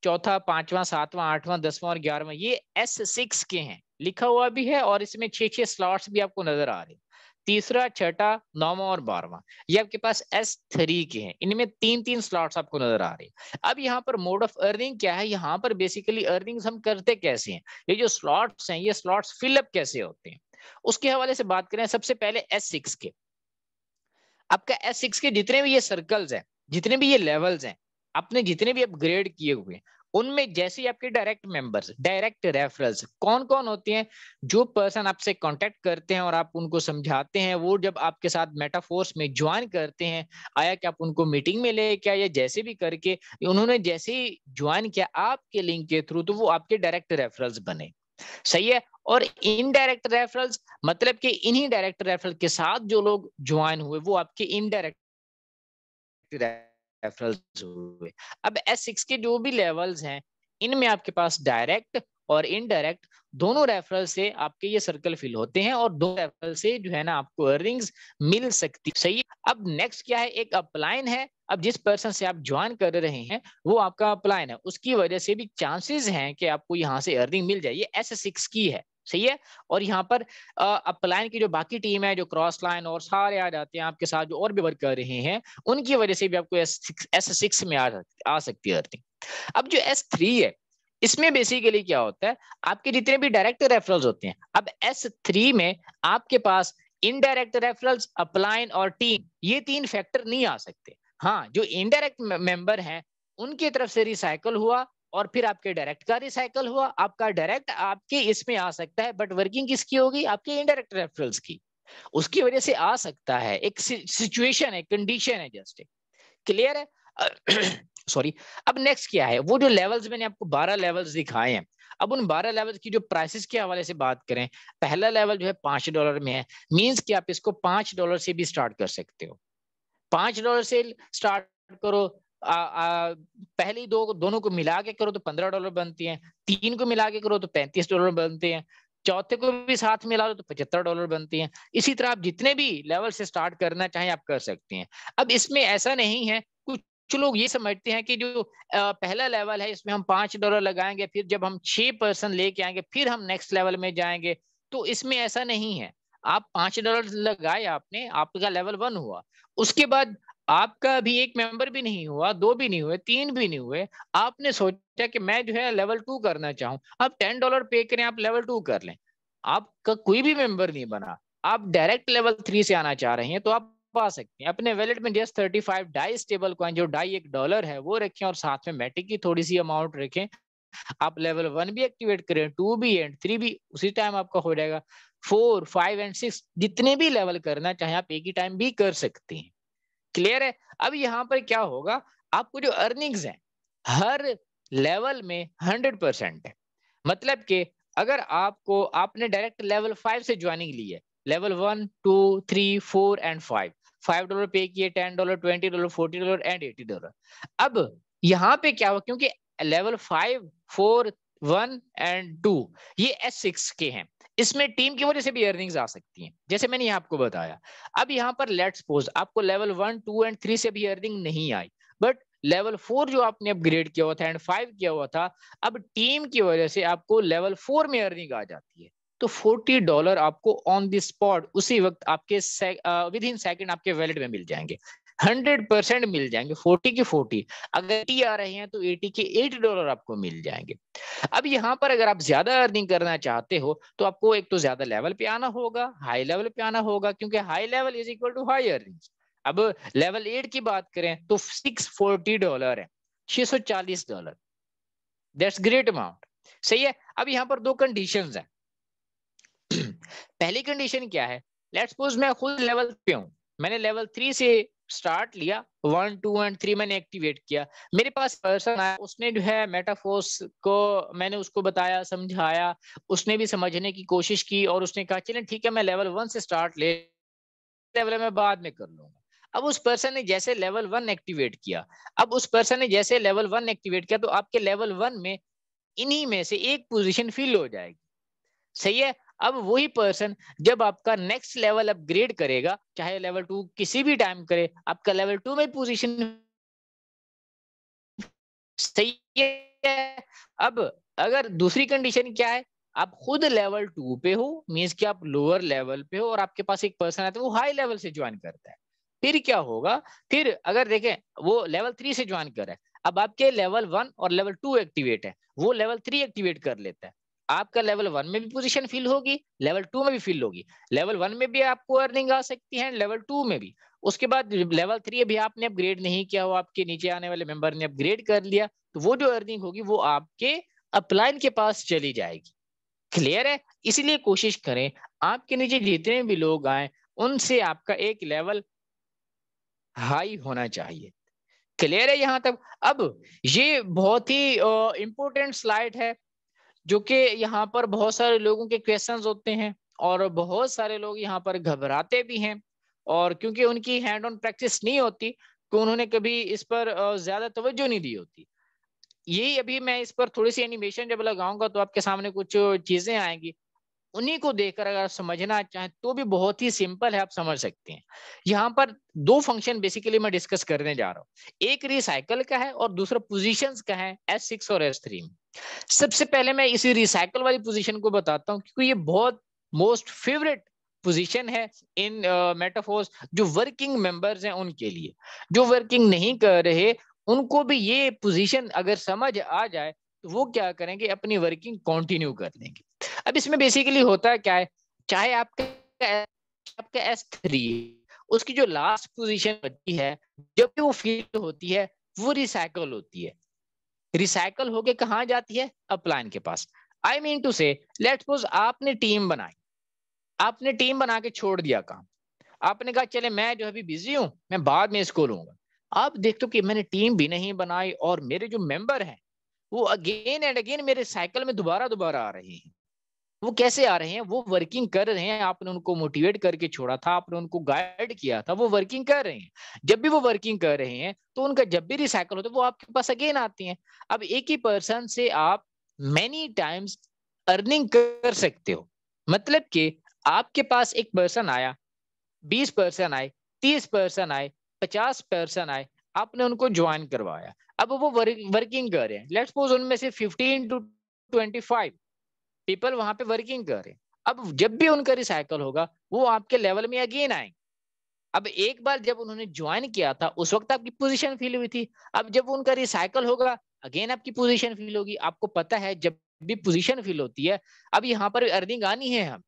चौथा, पांचवा, सातवां, आठवां, 10वां और 11वां ये S6 के हैं, लिखा हुआ भी है, और इसमें 6 स्लॉट्स भी आपको नजर आ रहे हैं। तीसरा, छठा, 9वां और 12वां ये आपके पास S3 के हैं, इनमें 3-3 स्लॉट्स आपको नजर आ रहे हैं। अब यहाँ पर मोड ऑफ अर्निंग क्या है, यहाँ पर बेसिकली अर्निंग्स हम करते कैसे हैं, ये जो स्लॉट्स हैं ये स्लॉट्स फिलअप कैसे होते हैं, उसके हवाले से बात करें। सबसे पहले S6 के, आपका S6 के जितने भी ये सर्कल्स हैं, जितने भी ये लेवल्स हैं, आपने जितने भी अपग्रेड किए हुए हैं, उनमें जैसे आपके डायरेक्ट मेंबर्स, डायरेक्ट रेफरल्स कौन कौन होते हैं, जो पर्सन आपसे कांटेक्ट करते हैं और आप उनको समझाते हैं, वो जब आपके साथ मेटाफोर्स में ज्वाइन करते हैं, आया कि आप उनको मीटिंग में ले क्या, या जैसे भी करके उन्होंने जैसे ही ज्वाइन किया आपके लिंक के थ्रू, तो वो आपके डायरेक्ट रेफरल्स बने, सही है। और इनडायरेक्ट रेफरल्स मतलब कि इन्हीं डायरेक्ट रेफरल के साथ जो लोग ज्वाइन हुए वो आपके इनडायरेक्ट रेफरल्स हुए। अब S6 के जो भी लेवल्स हैं इनमें आपके पास डायरेक्ट और इनडायरेक्ट दोनों रेफरल से आपके ये सर्कल फिल होते हैं, और दो रेफरल से जो है ना आपको अर्निंग्स मिल सकती, सही है। अब नेक्स्ट क्या है, एक अपलाइन है। अब जिस पर्सन से आप ज्वाइन कर रहे हैं वो आपका अपलाइन है, उसकी वजह से भी चांसेस हैं कि आपको यहाँ से अर्निंग मिल जाए, ये S6 की है, सही है। और यहाँ पर अपलाइन की जो बाकी टीम है, जो क्रॉस लाइन और सारे आ जाते हैं आपके साथ जो और भी वर्क कर रहे हैं, उनकी वजह से भी आपको S6 में आ सकती है अर्निंग। अब जो S3 है इसमें बेसिकली क्या होता है, आपके जितने भी डायरेक्ट रेफरल्स होते हैं, अब S3 में आपके पास इनडायरेक्ट रेफरल्स, अपलाइन और टीम ये 3 फैक्टर नहीं आ सकते। हाँ, जो इनडायरेक्ट मेंबर हैं उनकी तरफ से रिसाइकल हुआ और फिर आपके डायरेक्ट का रिसाइकल हुआ, आपका डायरेक्ट आपके इसमें आ सकता है, बट वर्किंग किसकी होगी, आपके इनडायरेक्ट रेफरल्स की, उसकी वजह से आ सकता है। एक सिचुएशन है, कंडीशन है, जस्ट क्लियर है। सॉरी। अब नेक्स्ट क्या है, वो जो लेवल्स मैंने आपको 12 लेवल्स दिखाए हैं, अब उन 12 लेवल्स की जो प्राइसेस के हवाले से बात करें, पहला लेवल जो है $5 में है, मींस कि आप इसको $5 से भी स्टार्ट कर सकते हो। $5 से स्टार्ट करो, पहली दोनों को मिला के करो तो $15 बनती हैं, 3 को मिला के करो तो $35 बनते हैं, चौथे को भी साथ मिला दो तो $75 बनती हैं। इसी तरह आप जितने भी लेवल से स्टार्ट करना चाहें आप कर सकते हैं। अब इसमें ऐसा नहीं है, कुछ लोग ये समझते हैं कि जो पहला लेवल है इसमें हम $5 लगाएंगे, फिर जब हम 6 पर्सन लेके आएंगे फिर हम नेक्स्ट लेवल में जाएंगे, तो इसमें ऐसा नहीं है। आप $5 लगाए, आपने, आपका लेवल 1 हुआ, उसके बाद आपका अभी एक मेंबर भी नहीं हुआ, 2 भी नहीं हुए, 3 भी नहीं हुए, आपने सोचा कि मैं जो है लेवल 2 करना चाहूं, आप $10 पे करें, आप लेवल 2 कर लें, आपका कोई भी मेंबर नहीं बना, आप डायरेक्ट लेवल 3 से आना चाह रहे हैं तो आप आ सकते हैं। अपने वैलेट में जस्ट 35 डाई स्टेबल कॉइन, जो डाई $1 है वो रखें, और साथ में मैटिक की थोड़ी सी अमाउंट रखें। आप लेवल 1 भी एक्टिवेट करें, 2 भी एंड 3 भी उसी टाइम आपका हो जाएगा। 4, 5 एंड 6 जितने भी लेवल करना चाहे आप एक ही टाइम भी कर सकते हैं। क्लियर है। अब यहाँ पर क्या होगा, आपको जो अर्निंग्स है हर लेवल में 100% है। मतलब कि अगर आपने डायरेक्ट लेवल 5 से ज्वाइनिंग ली है, लेवल 1, 2, 3, 4 एंड 5, $5 पे किए, $10, $20, $40 एंड $80। अब यहाँ पे क्या हुआ, क्योंकि लेवल 5, 4, 1 एंड 2 ये S6 के हैं, इसमें टीम की वजह से भी अर्निंग्स आ सकती हैं, जैसे मैंने आपको बताया। अब यहाँ पर लेट्स सपोज आपको लेवल 1, 2 एंड 3 से भी अर्निंग नहीं आई, बट लेवल 4 जो आपने अपग्रेड किया हुआ था एंड 5 किया हुआ था, अब टीम की वजह से आपको लेवल 4 में अर्निंग आ जाती है, तो $40 आपको ऑन द स्पॉट उसी वक्त आपके विद इन सेकंड आपके वैलेट में मिल जाएंगे, 100% मिल जाएंगे। 40 के 40, अगर 80 आ रहे हैं तो 80 के $80 आपको मिल जाएंगे। अब यहाँ पर अगर आप ज्यादा अर्निंग करना चाहते हो तो आपको एक तो ज्यादा लेवल पे आना होगा, हाई लेवल पे आना होगा, क्योंकि high level is equal to high earnings. अब लेवल 8 की बात करें तो $640 है, $640, दैट्स ग्रेट अमाउंट, सही है। अब यहाँ पर दो कंडीशंस हैं। पहली कंडीशन क्या है, लेट्स सपोज मैं खुद लेवल पे हूं, मैंने लेवल 3 से स्टार्ट लिया, 1, 2 एंड 3 मैंने एक्टिवेट किया, मेरे पास पर्सन आया, उसने जो है मेटाफोर्स को मैंने उसको बताया, समझाया, उसने भी समझने की कोशिश की और उसने कहा चलें ठीक है मैं लेवल 1 से स्टार्ट ले लेवल मैं बाद में कर लूंगा। अब उस पर्सन ने जैसे लेवल 1 एक्टिवेट किया, अब उस पर्सन ने जैसे लेवल 1 एक्टिवेट किया तो आपके लेवल 1 में इन्हीं में से एक पोजीशन फिल हो जाएगी। सही है। अब वही पर्सन जब आपका नेक्स्ट लेवल अपग्रेड करेगा, चाहे लेवल 2 किसी भी टाइम करे, आपका लेवल 2 में पोजीशन सही है। अब अगर दूसरी कंडीशन क्या है, आप खुद लेवल 2 पे हो, मींस कि आप लोअर लेवल पे हो और आपके पास एक पर्सन है तो वो हाई लेवल से ज्वाइन करता है। फिर क्या होगा, फिर अगर देखें वो लेवल 3 से ज्वाइन कर रहा है, अब आपके लेवल 1 और लेवल 2 एक्टिवेट है, वो लेवल 3 एक्टिवेट कर लेता है, आपका लेवल 1 में भी पोजीशन फिल होगी, लेवल 2 में भी फिल होगी। लेवल 1 में भी आपको अर्निंग आ सकती है, लेवल 2 में भी। उसके बाद लेवल 3 भी आपने अपग्रेड नहीं किया हो, आपके नीचे आने वाले मेंबर ने अपग्रेड कर लिया, तो वो जो अर्निंग होगी वो आपके अपलाइन के पास चली जाएगी। क्लियर है। इसीलिए कोशिश करें आपके नीचे जितने भी लोग आए उनसे आपका एक लेवल हाई होना चाहिए। क्लियर है यहां तक। अब ये बहुत ही इंपॉर्टेंट स्लाइड है जो कि यहाँ पर बहुत सारे लोगों के क्वेश्चंस होते हैं और बहुत सारे लोग यहाँ पर घबराते भी हैं, और क्योंकि उनकी हैंड ऑन प्रैक्टिस नहीं होती तो उन्होंने कभी इस पर ज्यादा तवज्जो नहीं दी होती। यही अभी मैं इस पर थोड़ी सी एनिमेशन जब लगाऊंगा तो आपके सामने कुछ चीजें आएंगी, उन्हीं को देखकर अगर समझना चाहें तो भी बहुत ही सिंपल है, आप समझ सकते हैं। यहाँ पर दो फंक्शन बेसिकली मैं डिस्कस करने जा रहा हूँ, एक रिसाइकल का है और दूसरा पोजीशंस का है S6 और S3 में। सबसे पहले मैं इसी रिसाइकल वाली पोजीशन को बताता हूँ क्योंकि ये बहुत मोस्ट फेवरेट पोजीशन है इन मेटाफोर्स जो वर्किंग मेंबर्स हैं उनके लिए। जो वर्किंग नहीं कर रहे उनको भी ये पोजीशन अगर समझ आ जाए तो वो क्या करेंगे, अपनी वर्किंग कंटिन्यू कर लेंगे। अब इसमें बेसिकली होता है क्या है, चाहे आपका S3 उसकी जो लास्ट पोजीशन बची है जब भी वो फील होती है वो रिसाइकल होती है। रिसाइकल होके कहां जाती है, अपलाइन के पास। आई मीन टू से लेट्स सपोज आपने टीम बनाई, आपने टीम बना के छोड़ दिया काम, आपने कहा चले मैं जो अभी बिजी हूं मैं बाद में इसको लूंगा। आप देखते हो कि मैंने टीम भी नहीं बनाई और मेरे जो मेंबर हैं वो अगेन एंड अगेन मेरे साइकिल में दोबारा दोबारा आ रहे हैं। वो कैसे आ रहे हैं, वो वर्किंग कर रहे हैं, आपने उनको मोटिवेट करके छोड़ा था, आपने उनको गाइड किया था, वो वर्किंग कर रहे हैं। जब भी वो वर्किंग कर रहे हैं तो उनका जब भी रिसाइकल होता है वो आपके पास अगेन आती हैं। अब एक ही पर्सन से आप मेनी टाइम्स अर्निंग कर सकते हो। मतलब कि आपके पास एक पर्सन आया, 20 पर्सन आए, 30 पर्सन आए, 50 पर्सन आए, आपने उनको ज्वाइन करवाया, अब वो वर्किंग कर रहे हैं। लेट्स सपोज उनमें से 15 to 25 पीपल वहां पे वर्किंग कर रहे हैं। अब जब भी उनका रिसाइकल होगा वो आपके लेवल में अगेन आएंगे। अब एक बार जब उन्होंने ज्वाइन किया था उस वक्त आपकी पोजीशन फिल हुई थी, अब जब उनका रिसाइकल होगा अगेन आपकी पोजीशन फिल होगी। आपको पता है जब भी पोजीशन फिल होती है अब यहाँ पर अर्निंग आनी है, हम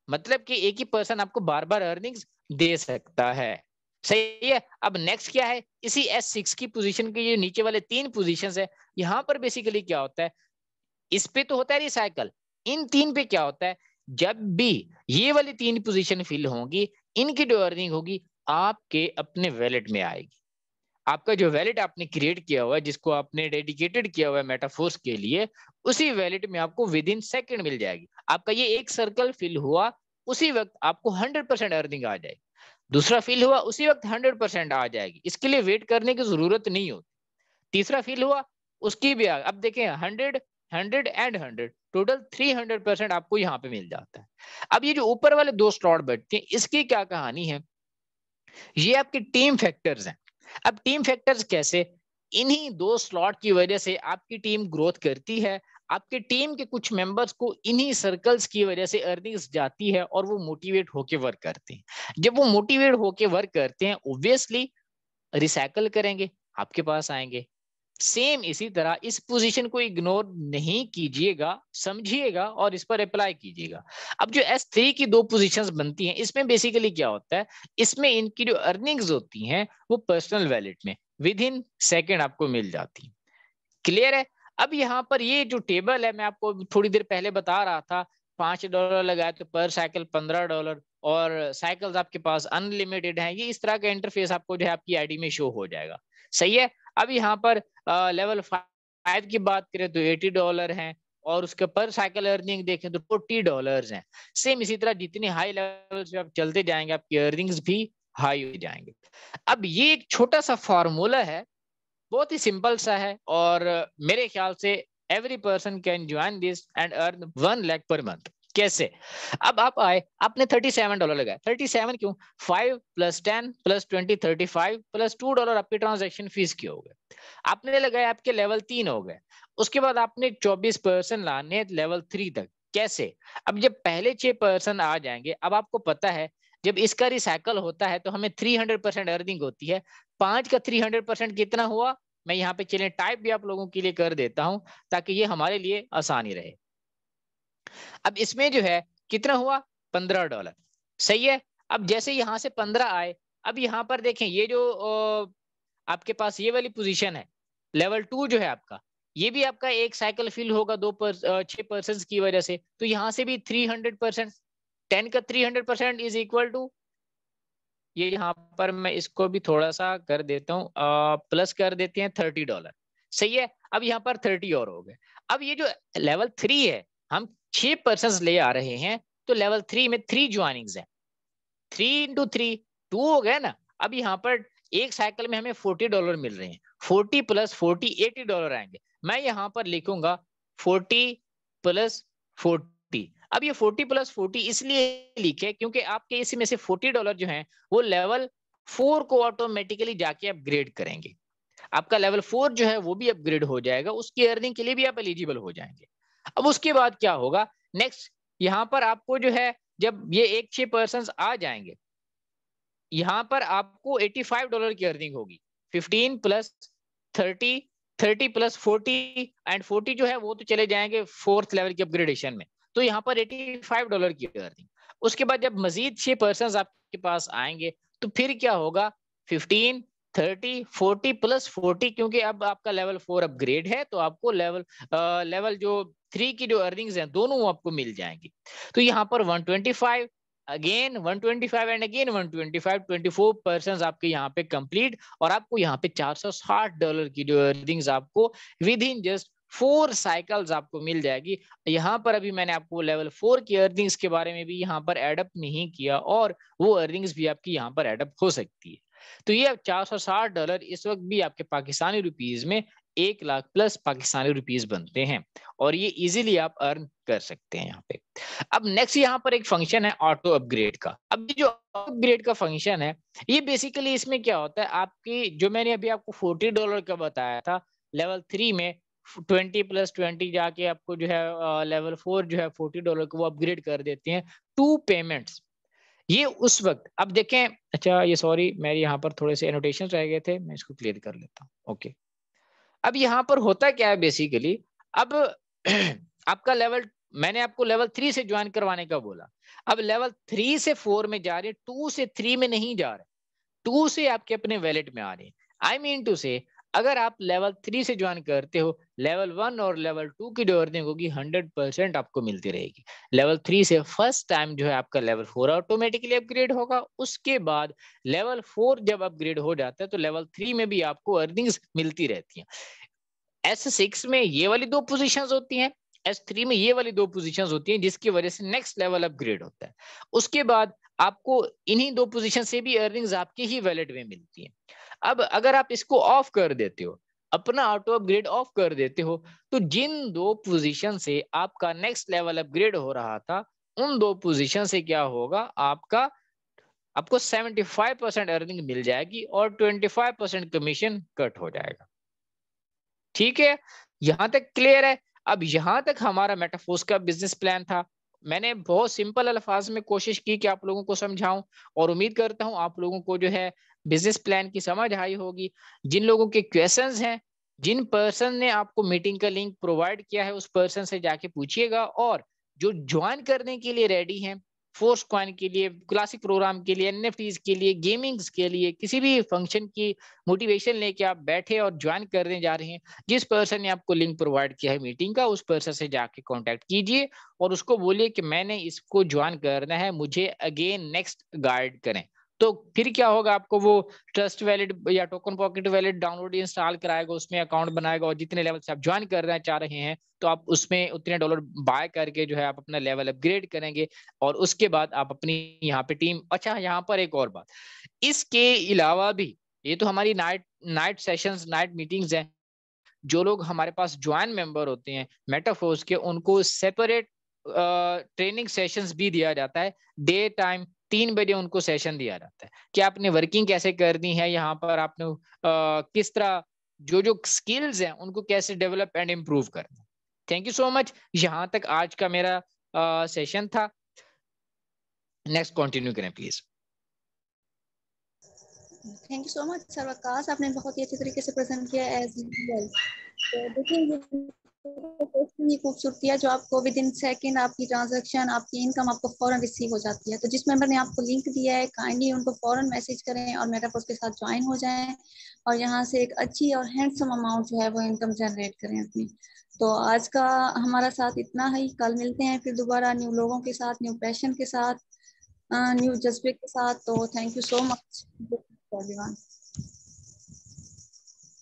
मतलब कि एक ही पर्सन आपको बार बार अर्निंग्स दे सकता है। सही है। अब नेक्स्ट क्या है, इसी S6 की पोजीशन के ये नीचे वाले 3 पोजीशंस है, यहाँ पर बेसिकली क्या होता है, इस पे तो होता है रिसाइकल, इन 3 पे क्या होता है, जब भी ये वाली 3 पोजीशन फिल होंगी इनकी जो अर्निंग होगी आपके अपने वैलेट में आएगी। आपका जो वैलेट आपने क्रिएट किया हुआ है, जिसको आपने डेडिकेटेड किया हुआ है मेटाफोर्स के लिए, उसी वैलेट में आपको विद इन सेकंड मिल जाएगी। आपका ये एक सर्कल फिल हुआ उसी वक्त आपको 100% अर्निंग आ जाएगी, दूसरा फिल हुआ उसी वक्त 100% आ जाएगी, इसके लिए वेट करने की जरूरत नहीं होती। तीसरा फिल हुआ उसकी भी अब देखें 100 100 एंड 100 टोटल 300% आपको यहाँ पे मिल जाता है। अब ये जो ऊपर वाले 2 स्लॉट बैठते हैं इसकी क्या कहानी है, ये आपके टीम फैक्टर्स हैं। अब टीम फैक्टर्स कैसे, इन्हीं 2 स्लॉट की वजह से आपकी टीम ग्रोथ करती है, आपके टीम के कुछ मेंबर्स को इन्हीं सर्कल्स की वजह से अर्निंग्स जाती है और वो मोटिवेट होके वर्क करते हैं। जब वो मोटिवेट होके वर्क करते हैं ऑब्वियसली रिसाइकल करेंगे, आपके पास आएंगे। सेम इसी तरह इस पोजीशन को इग्नोर नहीं कीजिएगा, समझिएगा और इस पर अप्लाई कीजिएगा। अब जो S3 की 2 पोजीशंस बनती हैं इसमें बेसिकली क्या होता है, इसमें इनकी जो अर्निंग्स होती हैं वो पर्सनल वैलेट में विद इन सेकेंड आपको मिल जाती है। क्लियर है। अब यहाँ पर ये जो टेबल है मैं आपको थोड़ी देर पहले बता रहा था, $5 लगाए तो पर साइकिल $15 और साइकिल्स आपके पास अनलिमिटेड हैं, ये इस तरह का इंटरफेस आपको जो है आपकी आईडी में शो हो जाएगा। सही है। अब यहाँ पर लेवल 5 की बात करें तो $80 हैं और उसके पर साइकिल अर्निंग देखें तो $40 है। सेम इसी तरह जितने हाई लेवल पे आप चलते जाएंगे आपकी अर्निंग्स भी हाई हो जाएंगे। अब ये एक छोटा सा फॉर्मूला है, बहुत ही सिंपल सा है, और मेरे ख्याल से every person can join this and earn 1 lakh per month. कैसे? अब आप आए, आपने $37 लगाया। 37 क्यों? 5 + 10 + 20 35 + $2 आपके ट्रांजैक्शन फीस के हो गए। आपने लगाया, आपके लेवल 3 हो गए। उसके बाद आपने 24% लाने लेवल 3 तक। कैसे? अब जब पहले 6 पर्सन आ जाएंगे, अब आपको पता है जब इसका रिसाइकल होता है तो हमें 300% अर्निंग होती है। 5 का 300% कितना हुआ? मैं यहाँ पे चलिए टाइप भी आप लोगों के लिए कर देता हूं ताकि ये हमारे लिए आसानी रहे। अब इसमें जो है कितना हुआ? $15। सही है। अब जैसे यहां से 15 आए, अब यहाँ पर देखें ये जो आपके पास ये वाली पोजीशन है लेवल 2 जो है आपका, ये भी आपका एक साइकिल फिल होगा 6 पर्सन की वजह से, तो यहाँ से भी 300%। 10 का 300% इज इक्वल टू, ये यहाँ पर मैं इसको भी थोड़ा सा कर देता हूँ, प्लस कर देते हैं $30। सही है। अब यहाँ पर 30 और हो गए। अब ये जो लेवल 3 है, हम 6 पर्सन ले आ रहे हैं, तो लेवल 3 में 3 ज्वाइनिंग्स है। 3 × 3 2 हो गया ना। अब यहाँ पर एक साइकिल में हमें $40 मिल रहे हैं। 40 + 40 $80 आएंगे। मैं यहाँ पर लिखूंगा 40 + 40। अब ये 40 + 40 इसलिए लिखे क्योंकि आपके इसमें से $40 जो है वो लेवल 4 को ऑटोमेटिकली जाके अपग्रेड करेंगे। आपका लेवल 4 जो है वो भी अपग्रेड हो जाएगा, उसकी अर्निंग के लिए भी आप एलिजिबल हो जाएंगे। अब उसके बाद क्या होगा? नेक्स्ट यहाँ पर आपको जो है जब ये एक 6 पर्सन आ जाएंगे, यहाँ पर आपको $85 की अर्निंग होगी। 15 + 30 30 + 40 एंड 40 जो है वो तो चले जाएंगे 4th लेवल की अपग्रेडेशन में, तो यहाँ पर $85 की अर्निंग। उसके बाद जब मजीद 6 पर्सन आपके पास आएंगे तो फिर क्या होगा? 15 30 40 + 40, क्योंकि अब आपका लेवल 4 अपग्रेड है तो आपको लेवल जो 3 की जो अर्निंग्स हैं दोनों आपको मिल जाएंगी। तो यहाँ पर 125 अगेन 125 एंड अगेन 125, 24 पर्सन आपके यहाँ पे कंप्लीट, और आपको यहाँ पे $460 की जो अर्निंग्स आपको विद इन जस्ट 4 साइकिल्स आपको मिल जाएगी। यहाँ पर अभी मैंने आपको लेवल 4 की अर्निंग्स के बारे में भी यहाँ पर एडअप नहीं किया, और वो अर्निंग्स भी आपकी यहाँ पर एडअप हो सकती है। तो ये $460 इस वक्त भी आपके पाकिस्तानी रुपीज में 1 लाख प्लस पाकिस्तानी रुपीज बनते हैं, और ये इजीली आप अर्न कर सकते हैं यहाँ पे। अब नेक्स्ट यहाँ पर एक फंक्शन है ऑटो अपग्रेड का। अब ये जो अपग्रेड का फंक्शन है, ये बेसिकली इसमें क्या होता है, आपकी जो मैंने अभी आपको $40 का बताया था, लेवल 3 में 20 + 20 जाके आपको जो है लेवल 4 जो है $40 को वो अपग्रेड कर देते हैं 2 पेमेंट्स। ये उस वक्त, अब देखें, अच्छा ये सॉरी मेरे यहाँ पर थोड़े से एनोटेशन रह गए थे, मैं इसको क्लियर कर लेता हूँ। ओके, अब यहाँ पर होता क्या है बेसिकली, अब आपका लेवल, मैंने आपको लेवल 3 से ज्वाइन करवाने का बोला। अब लेवल 3 से 4 में जा रहे, 2 से 3 में नहीं जा रहे, 2 से आपके अपने वैलेट में आ रहे। आई मीन टू से अगर आप लेवल 3 से ज्वाइन करते हो, लेवल 1 और लेवल 2 की जो अर्निंग होगी 100% आपको मिलती रहेगी। लेवल 3 से फर्स्ट टाइम जो है आपका लेवल 4 ऑटोमेटिकली अपग्रेड होगा। उसके बाद लेवल 4 जब अपग्रेड हो जाता है तो लेवल 3 में भी आपको अर्निंग्स मिलती रहती हैं। S6 में ये वाली 2 पोजीशंस होती हैं, S3 में ये वाली 2 पोजीशंस होती हैं, जिसकी वजह से नेक्स्ट लेवल अपग्रेड होता है। उसके बाद आपको इन्हीं 2 पोजीशन से भी अर्निंग्स आपके ही वैलेट में मिलती हैं। अब अगर आप इसको ऑफ कर देते हो, अपना ऑटो अपग्रेड ऑफ कर देते हो, तो जिन 2 पोजीशन से आपका नेक्स्ट लेवल अपग्रेड हो रहा था, उन 2 पोजीशन से क्या होगा, आपको 75% अर्निंग मिल जाएगी और 25% कमीशन कट हो जाएगा। ठीक है, यहां तक क्लियर है? अब यहां तक हमारा मेटाफोर्स का बिजनेस प्लान था। मैंने बहुत सिंपल अल्फाज में कोशिश की कि आप लोगों को समझाऊं, और उम्मीद करता हूं आप लोगों को जो है बिजनेस प्लान की समझ आई होगी। जिन लोगों के क्वेश्चंस हैं, जिन पर्सन ने आपको मीटिंग का लिंक प्रोवाइड किया है, उस पर्सन से जाके पूछिएगा, और जो ज्वाइन करने के लिए रेडी हैं, फोर्स कॉइन के लिए, क्लासिक प्रोग्राम के लिए, NFTs के लिए, गेमिंग्स के लिए, किसी भी फंक्शन की मोटिवेशन लेके आप बैठे और ज्वाइन करने जा रहे हैं, जिस पर्सन ने आपको लिंक प्रोवाइड किया है मीटिंग का, उस पर्सन से जाके कांटेक्ट कीजिए और उसको बोलिए कि मैंने इसको ज्वाइन करना है, मुझे अगेन नेक्स्ट गाइड करें। तो फिर क्या होगा, आपको वो ट्रस्ट वैलिड या token pocket valid download install कराएगा, उसमें अकाउंट बनाएगा, और जितने लेवल से आप ज्वाइन करना चाह रहे हैं तो आप उसमें उतने डॉलर बाय करके जो है आप अपना लेवल अपग्रेड करेंगे, और उसके बाद आप अपनी यहाँ पे टीम। अच्छा, यहाँ पर एक और बात, इसके अलावा भी ये तो हमारी नाइट सेशंस, नाइट मीटिंग्स हैं। जो लोग हमारे पास ज्वाइन मेंबर होते हैं मेटाफोर्स के, उनको सेपरेट ट्रेनिंग सेशंस भी दिया जाता है। डे टाइम 3 बजे उनको सेशन दिया जाता है कि आपने वर्किंग कैसे करनी है, यहाँ पर आपने किस तरह जो स्किल्स हैं उनको कैसे डेवलप एंड इम्प्रूव करना। Thank you so much. यहाँ तक आज का मेरा सेशन था। नेक्स्ट कंटिन्यू करें please. Thank you so much sir Waqas, आपने बहुत ही अच्छे तरीके से प्रेजेंट किया एज यूजुअल। तो देखिए ये खूबसूरती है जो आपको विद इन सेकंड आपकी ट्रांजैक्शन, आपकी इनकम आपको फौरन रिसीव हो जाती है। तो जिस मेंबर ने आपको लिंक दिया है काइंडली उनको फौरन मैसेज करें और मेटाफोर्स के साथ ज्वाइन हो जाएं और यहाँ से एक अच्छी और हैंडसम अमाउंट जो है वो इनकम जनरेट करें अपनी। तो आज का हमारा साथ इतना ही, कल मिलते हैं फिर दोबारा न्यू लोगों के साथ, न्यू पैशन के साथ, न्यू जज्बे के साथ। तो thank you so much everyone.